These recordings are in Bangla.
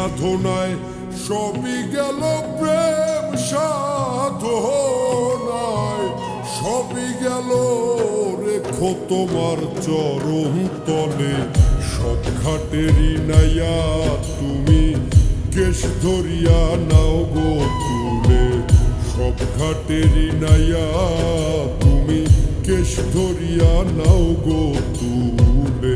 সাধনায় সবই গেল প্রেম সাধনায় সবই গেল রেখো তোমার চরণ তলে সব ঘাটেরই নাইয়া তুমি কেশ ধরিয়া নাও গো তুলে সব ঘাটেরই নাইয়া তুমি কেশ ধরিয়া নাও গো তুলে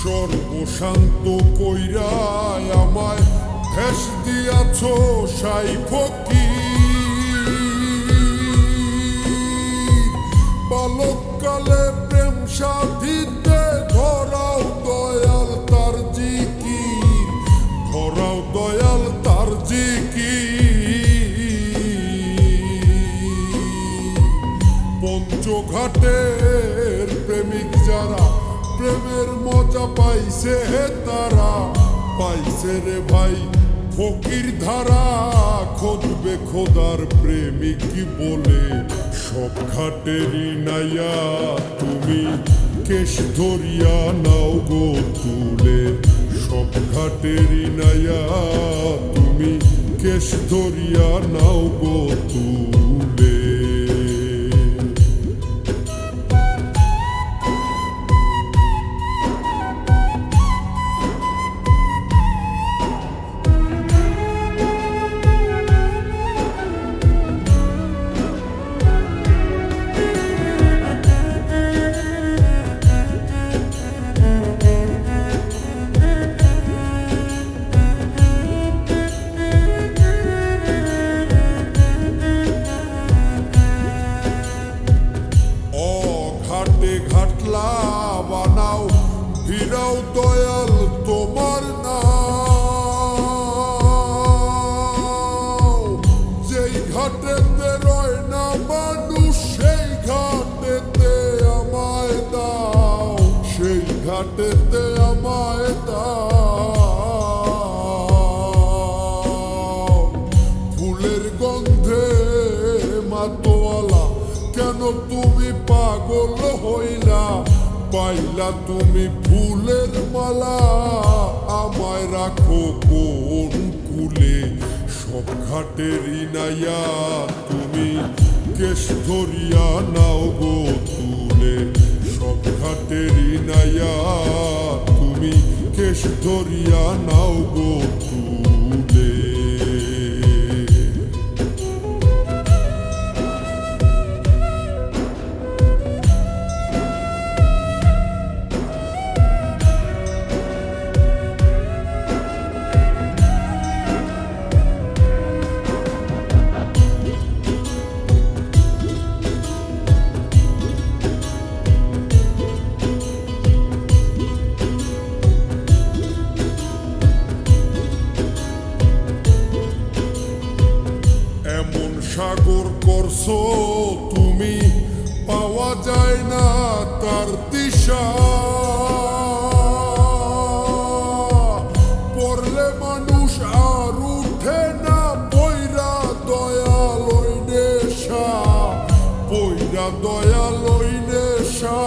সর্বশান্ত কইরায় আমায় ফেস দিয়াছ সাই ফকির বালককালে প্রেম সাধিতে ধরাও দয়াল তার জিকির ধরাও দয়াল তার জিকির পঞ্চঘাটের প্রেমিক যারা প্রেমের মজা পাইছে তারা পাইছে রে ভাই ফকির ধারা খোঁজবে খোদার প্রেমিক বলে সব ঘাটেরই নাইয়া তুমি কেশ ধরিয়া নাও গো তুলে সব ঘাটেরই নাইয়া তুমি কেশ ধরিয়া নাও গো তুলে ঘাটলা বানাও ফিরাও দয়াল তোমার নাও যেই ঘাটেতে রয় না মানুষ সেই ঘাটেতে আমায় দাও সেই ঘাটেতে আমায় দাও ফুলের গন্ধে মাতোয়ালা কেন তুমি পাগল হইলা পাইলা তুমি ফুলের মালা আমায় রাখো কোন কুলে সব ঘাটেরই নাইয়া তুমি কেশ ধরিয়া নাও গো তুলে সব ঘাটেরই নাইয়া তুমি কেশ ধরিয়া নাও গো তুলে সাগর করছো তুমি পাওয়া যায় না তার দিশা পড়লে মানুষ আর উঠে না পয়রা দয়াল ওই নেশা পয়রা দয়াল ওই নেশা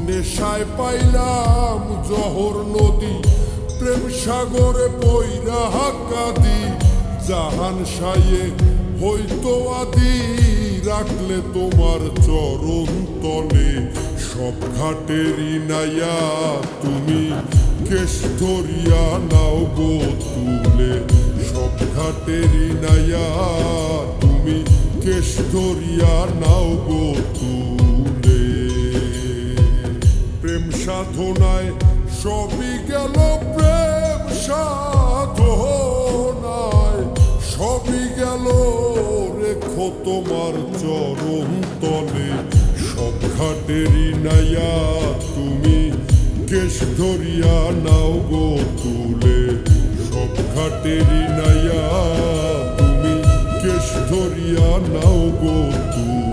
নেশায় পাইলাম জহর নদী প্রেম সাগরে পইরা কাঁদি জাহান সায়ে হইতো আদি রাখলে তোমার চরণ তলে সব ঘাটেরই নাইয়া তুমি কেশ ধরিয়া নাও গো তুলে সব ঘাটেরই নাইয়া তুমি কেশ ধরিয়া নাও গো তুলে প্রেম সাধনায় সবই গেল প্রেম সাধনায় সবই গেল রেখো তোমার চরণ তলে সব ঘাটেরই নাইয়া তুমি কেশ ধরিয়া নাও গো তুলে সব ঘাটেরই নাইয়া তুমি কেশ ধরিয়া নাও গো তুলে